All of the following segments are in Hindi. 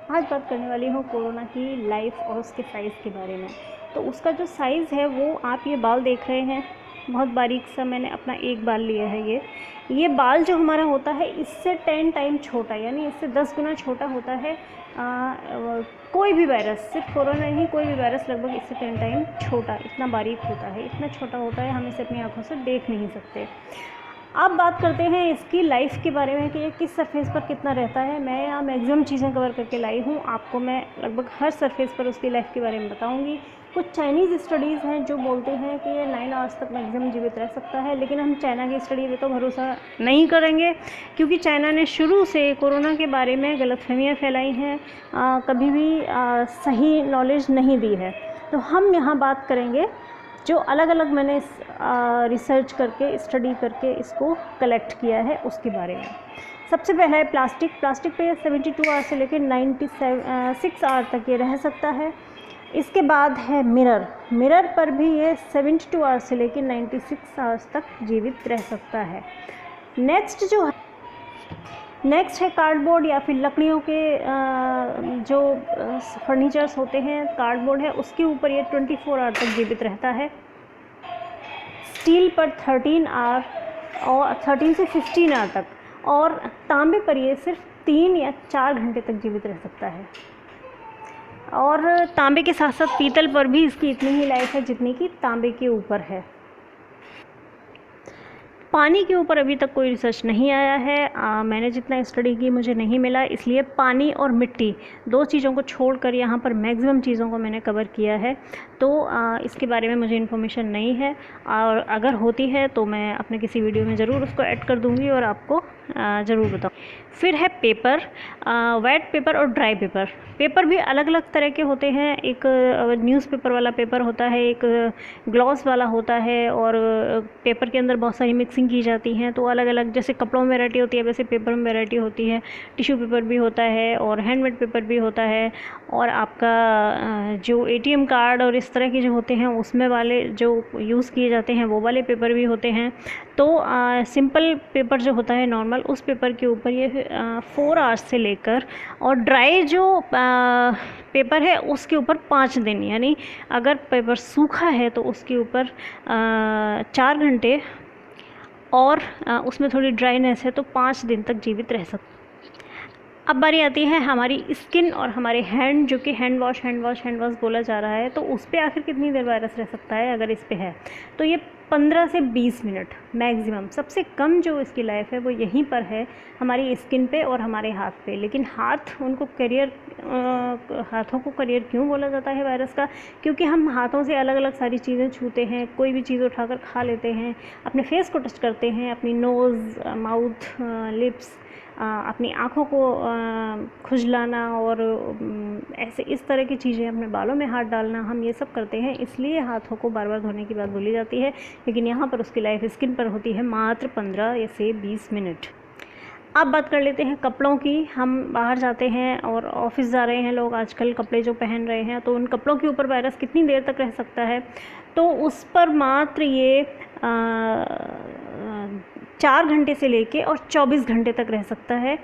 आज बात करने वाली हूँ कोरोना की लाइफ और उसके साइज़ के बारे में। तो उसका जो साइज़ है वो आप ये बाल देख रहे हैं, बहुत बारीक सा मैंने अपना एक बाल लिया है। ये बाल जो हमारा होता है इससे 10 टाइम छोटा, यानी इससे 10 गुना छोटा होता है। कोई भी वायरस, सिर्फ कोरोना ही, कोई भी वायरस लगभग इससे 10 टाइम छोटा, इतना बारीक होता है, इतना छोटा होता है, हम इसे अपनी आँखों से देख नहीं सकते। अब बात करते हैं इसकी लाइफ के बारे में कि ये किस सरफेस पर कितना रहता है। मैं यहाँ मैक्सिमम चीज़ें कवर करके लाई हूँ, आपको मैं लगभग हर सरफेस पर उसकी लाइफ के बारे में बताऊँगी। कुछ चाइनीज़ स्टडीज़ हैं जो बोलते हैं कि ये 9 आवर्स तक मैक्सिमम जीवित रह सकता है, लेकिन हम चाइना की स्टडी पे तो भरोसा नहीं करेंगे, क्योंकि चाइना ने शुरू से कोरोना के बारे में गलतफहमियाँ फैलाई हैं, कभी भी सही नॉलेज नहीं दी है। तो हम यहाँ बात करेंगे जो अलग अलग मैंने रिसर्च करके, स्टडी करके इसको कलेक्ट किया है उसके बारे में। सबसे पहला है प्लास्टिक पे 72 आवर से लेकर 96 आवर तक ये रह सकता है। इसके बाद है मिरर पर भी ये 72 आवर से लेकर 96 आवर्स तक जीवित रह सकता है। नेक्स्ट है कार्डबोर्ड या फिर लकड़ियों के जो फर्नीचर्स होते हैं, कार्डबोर्ड है, उसके ऊपर ये 24 आवर तक जीवित रहता है। स्टील पर 13 आवर और 13 से 15 आवर तक, और तांबे पर ये सिर्फ 3 या 4 घंटे तक जीवित रह सकता है। और तांबे के साथ साथ पीतल पर भी इसकी इतनी ही लाइफ है जितनी कि तांबे के ऊपर है। पानी के ऊपर अभी तक कोई रिसर्च नहीं आया है, मैंने जितना स्टडी की मुझे नहीं मिला, इसलिए पानी और मिट्टी, दो चीज़ों को छोड़कर यहाँ पर मैक्सिमम चीज़ों को मैंने कवर किया है। तो इसके बारे में मुझे इन्फॉर्मेशन नहीं है, और अगर होती है तो मैं अपने किसी वीडियो में ज़रूर उसको ऐड कर दूँगी और आपको ज़रूर बताऊँ। फिर है पेपर, वेट पेपर और ड्राई पेपर। पेपर भी अलग अलग तरह के होते हैं, एक न्यूज़पेपर वाला पेपर होता है, एक ग्लॉस वाला होता है, और पेपर के अंदर बहुत सारी मिक्सिंग की जाती हैं। तो अलग अलग, जैसे कपड़ों में वैरायटी होती है वैसे पेपर में वैरायटी होती है। टिश्यू पेपर भी होता है और हैंडमेड पेपर भी होता है, और आपका जो ATM कार्ड और इस तरह के जो होते हैं उसमें वाले जो यूज़ किए जाते हैं वो वाले पेपर भी होते हैं। तो सिंपल पेपर जो होता है नॉर्मल, उस पेपर के ऊपर ये 4 आवर्स से लेकर, और ड्राई जो पेपर है उसके ऊपर 5 दिन, यानी अगर पेपर सूखा है तो उसके ऊपर 4 घंटे, और उसमें थोड़ी ड्राइनेस है तो 5 दिन तक जीवित रह सकते। अब बारी आती है हमारी स्किन और हमारे हैंड, जो कि हैंड वॉश बोला जा रहा है। तो उस पर आखिर कितनी देर वायरस रह सकता है अगर इस पे है, तो ये 15 से 20 मिनट मैक्सिमम। सबसे कम जो इसकी लाइफ है वो यहीं पर है, हमारी स्किन पे और हमारे हाथ पे। लेकिन हाथों को करियर क्यों बोला जाता है वायरस का? क्योंकि हम हाथों से अलग अलग सारी चीज़ें छूते हैं, कोई भी चीज़ उठाकर खा लेते हैं, अपने फेस को टच करते हैं, अपनी नोज़, माउथ, लिप्स, अपनी आँखों को खुजलाना, और ऐसे इस तरह की चीज़ें, अपने बालों में हाथ डालना, हम ये सब करते हैं। इसलिए हाथों को बार बार धोने की बात बोली जाती है, लेकिन यहाँ पर उसकी लाइफ स्किन पर होती है मात्र 15 से 20 मिनट। अब बात कर लेते हैं कपड़ों की। हम बाहर जाते हैं और ऑफिस जा रहे हैं लोग, आजकल कपड़े जो पहन रहे हैं, तो उन कपड़ों के ऊपर वायरस कितनी देर तक रह सकता है? तो उस पर मात्र ये 4 घंटे से लेके और 24 घंटे तक रह सकता है।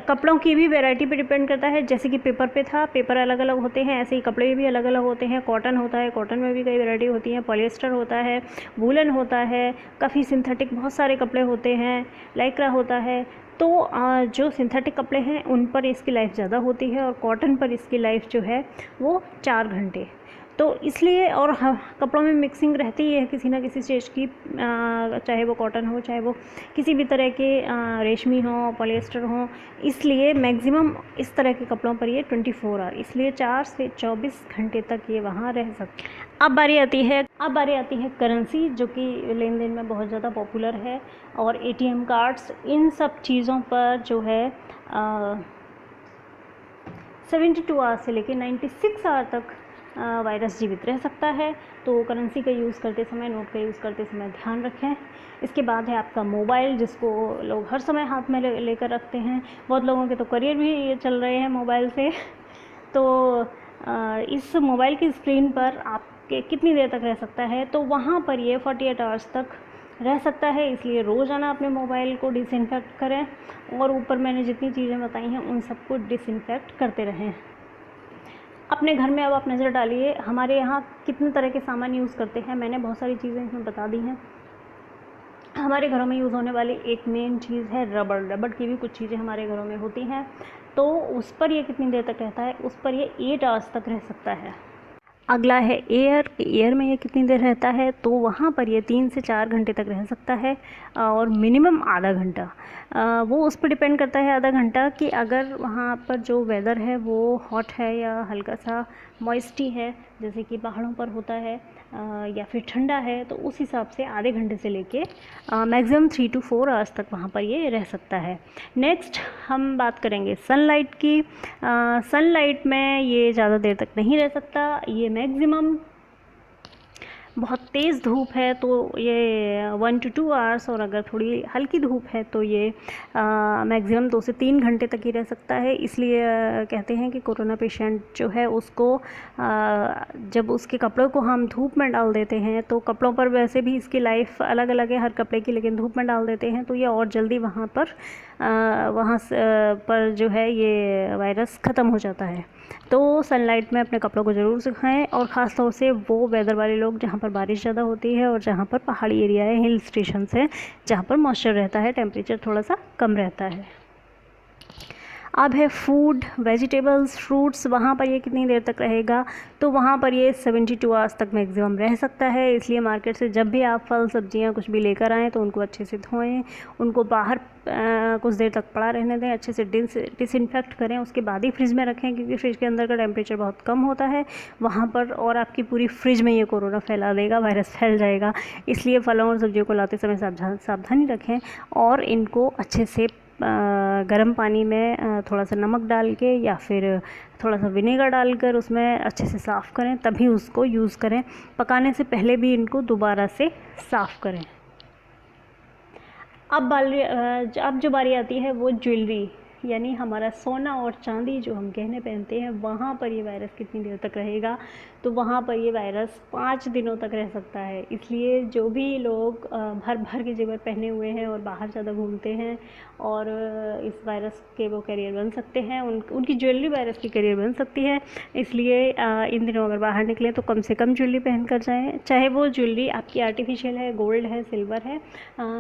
कपड़ों की भी वैरायटी पे डिपेंड करता है, जैसे कि पेपर पे था, पेपर अलग अलग होते हैं, ऐसे ही कपड़े भी अलग अलग होते हैं। कॉटन होता है, कॉटन में भी कई वैरायटी होती हैं, पॉलिएस्टर होता है, वूलन होता है, काफ़ी सिंथेटिक बहुत सारे कपड़े होते हैं, लाइक्रा होता है। तो जो सिंथेटिक कपड़े हैं उन पर इसकी लाइफ ज़्यादा होती है, और कॉटन पर इसकी लाइफ जो है वो 4 घंटे। तो इसलिए, और कपड़ों में मिक्सिंग रहती ही है किसी ना किसी स्टेज की, चाहे वो कॉटन हो, चाहे वो किसी भी तरह के रेशमी हो, पॉलिएस्टर हो, इसलिए मैक्सिमम इस तरह के कपड़ों पर ये 24 आवर, इसलिए 4 से 24 घंटे तक ये वहाँ रह सकते हैं। अब बारी आती है करेंसी, जो कि लेन देन में बहुत ज़्यादा पॉपुलर है, और ATM कार्ड्स, इन सब चीज़ों पर जो है 72 आवर से लेकर 96 आवर तक वायरस जीवित रह सकता है। तो करेंसी का यूज़ करते समय, नोट का यूज़ करते समय ध्यान रखें। इसके बाद है आपका मोबाइल, जिसको लोग हर समय हाथ में लेकर रखते हैं। बहुत लोगों के तो करियर भी ये चल रहे हैं मोबाइल से। तो इस मोबाइल की स्क्रीन पर आपके कितनी देर तक रह सकता है? तो वहाँ पर ये 48 आवर्स तक रह सकता है, इसलिए रोज़ाना अपने मोबाइल को डिसइंफेक्ट करें और ऊपर मैंने जितनी चीज़ें बताई हैं उन सबको डिसइंफेक्ट करते रहें। अपने घर में अब आप नज़र डालिए हमारे यहाँ कितने तरह के सामान यूज़ करते हैं। मैंने बहुत सारी चीज़ें इसमें बता दी हैं। हमारे घरों में यूज़ होने वाली एक मेन चीज़ है रबड़। रबड़ की भी कुछ चीज़ें हमारे घरों में होती हैं, तो उस पर ये कितनी देर तक रहता है, उस पर ये 8 आवर्स तक रह सकता है। अगला है एयर। एयर में ये कितनी देर रहता है, तो वहाँ पर ये 3 से 4 घंटे तक रह सकता है और मिनिमम आधा घंटा। वो उस पर डिपेंड करता है आधा घंटा कि अगर वहाँ पर जो वेदर है वो हॉट है या हल्का सा मॉइस्टी है, जैसे कि पहाड़ों पर होता है, या फिर ठंडा है, तो उस हिसाब से आधे घंटे से लेके मैक्सिमम 3 to 4 आवर्स तक वहाँ पर ये रह सकता है। नेक्स्ट हम बात करेंगे सनलाइट की। सनलाइट में ये ज़्यादा देर तक नहीं रह सकता। ये मैक्सिमम बहुत तेज़ धूप है तो ये 1 to 2 आवर्स, और अगर थोड़ी हल्की धूप है तो ये मैक्सिमम 2 से 3 घंटे तक ही रह सकता है। इसलिए कहते हैं कि कोरोना पेशेंट जो है उसको जब उसके कपड़ों को हम धूप में डाल देते हैं, तो कपड़ों पर वैसे भी इसकी लाइफ अलग अलग है हर कपड़े की, लेकिन धूप में डाल देते हैं तो ये और जल्दी वहाँ पर जो है ये वायरस ख़त्म हो जाता है। तो सनलाइट में अपने कपड़ों को ज़रूर सुखाएं, और ख़ास तौर से वो वेदर वाले लोग जहाँ पर बारिश ज़्यादा होती है और जहाँ पर पहाड़ी एरिया है, हिल स्टेशन है, जहाँ पर मॉइस्चर रहता है, टेम्परेचर थोड़ा सा कम रहता है। अब है फूड, वेजिटेबल्स, फ्रूट्स, वहाँ पर ये कितनी देर तक रहेगा, तो वहाँ पर ये 72 आवर्स तक मैक्सिमम रह सकता है। इसलिए मार्केट से जब भी आप फल सब्जियाँ कुछ भी लेकर आएँ तो उनको अच्छे से धोएं, उनको बाहर कुछ देर तक पड़ा रहने दें, अच्छे से डिसइंफेक्ट करें, उसके बाद ही फ्रिज में रखें, क्योंकि फ्रिज के अंदर का टेम्परेचर बहुत कम होता है वहाँ पर, और आपकी पूरी फ्रिज में ये कोरोना फैला देगा, वायरस फैल जाएगा। इसलिए फलों और सब्जियों को लाते समय सावधानी रखें और इनको अच्छे से गर्म पानी में थोड़ा सा नमक डाल के या फिर थोड़ा सा विनेगर डालकर उसमें अच्छे से साफ़ करें, तभी उसको यूज़ करें। पकाने से पहले भी इनको दोबारा से साफ़ करें। अब जो बारी आती है वो ज्वेलरी, यानी हमारा सोना और चांदी जो हम गहने पहनते हैं, वहाँ पर ये वायरस कितनी देर तक रहेगा, तो वहाँ पर ये वायरस 5 दिनों तक रह सकता है। इसलिए जो भी लोग भर भर के जेवर पहने हुए हैं और बाहर ज़्यादा घूमते हैं और इस वायरस के वो कैरियर बन सकते हैं, उनकी ज्वेलरी वायरस की कैरियर बन सकती है। इसलिए इन दिनों अगर बाहर निकलें तो कम से कम ज्वेलरी पहन कर जाएँ, चाहे वो ज्वेलरी आपकी आर्टिफिशियल है, गोल्ड है, सिल्वर है,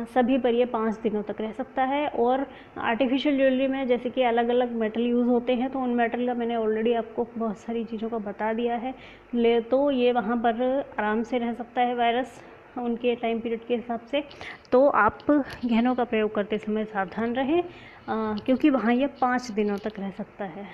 सभी पर ये 5 दिनों तक रह सकता है। और आर्टिफिशियल ज्वेलरी में जैसे कि अलग अलग मेटल यूज़ होते हैं, तो उन मेटल का मैंने ऑलरेडी आपको बहुत सारी चीज़ों का बता दिया है, तो ये वहाँ पर आराम से रह सकता है वायरस उनके टाइम पीरियड के हिसाब से। तो आप गहनों का प्रयोग करते समय सावधान रहें, क्योंकि वहाँ ये 5 दिनों तक रह सकता है।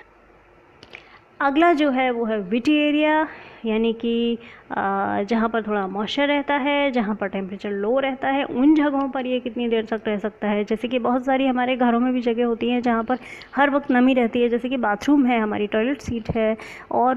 अगला जो है वो है विटी एरिया, यानी कि जहाँ पर थोड़ा मॉइस्चर रहता है, जहाँ पर टेम्परेचर लो रहता है, उन जगहों पर ये कितनी देर तक रह सकता है। जैसे कि बहुत सारी हमारे घरों में भी जगह होती हैं जहाँ पर हर वक्त नमी रहती है, जैसे कि बाथरूम है, हमारी टॉयलेट सीट है और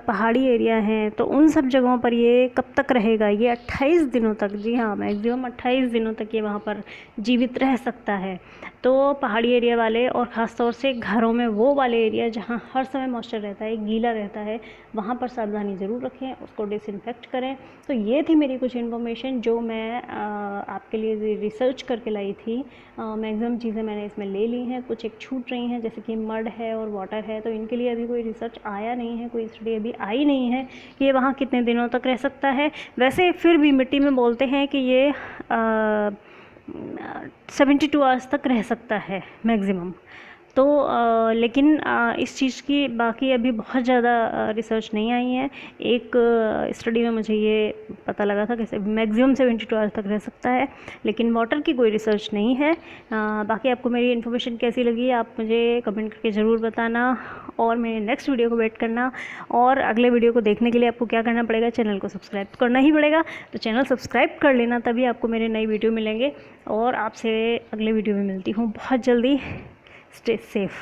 पहाड़ी एरिया हैं, तो उन सब जगहों पर ये कब तक रहेगा, ये 28 दिनों तक, जी हाँ मैक्सिमम 28 दिनों तक ये वहाँ पर जीवित रह सकता है। तो पहाड़ी एरिया वाले और ख़ास तौर से घरों में वो वाले एरिया जहाँ हर समय मॉइस्चर रहता है, गीला रहता है, वहाँ पर सावधानी ज़रूर रखें, उसको डिसइंफेक्ट करें। तो ये थी मेरी कुछ इन्फॉर्मेशन जो मैं आपके लिए रिसर्च करके लाई थी। मैक्सिमम चीज़ें मैंने इसमें ले ली हैं, कुछ एक छूट रही हैं, जैसे कि मड है और वाटर है, तो इनके लिए अभी कोई रिसर्च आया नहीं है, कोई स्टडी अभी आई नहीं है कि ये वहाँ कितने दिनों तक रह सकता है। वैसे फिर भी मिट्टी में बोलते हैं कि ये 72 आवर्स तक रह सकता है मैक्सिमम। तो लेकिन इस चीज़ की बाकी अभी बहुत ज़्यादा रिसर्च नहीं आई है। एक स्टडी में मुझे ये पता लगा था कि मैक्सिमम 72 आवर्स तक रह सकता है, लेकिन वाटर की कोई रिसर्च नहीं है। बाकी आपको मेरी इन्फॉर्मेशन कैसी लगी आप मुझे कमेंट करके ज़रूर बताना, और मेरे नेक्स्ट वीडियो को वेट करना। और अगले वीडियो को देखने के लिए आपको क्या करना पड़ेगा, चैनल को सब्सक्राइब करना ही पड़ेगा, तो चैनल सब्सक्राइब कर लेना, तभी आपको मेरे नई वीडियो मिलेंगे। और आपसे अगले वीडियो में मिलती हूँ बहुत जल्दी। Stay safe.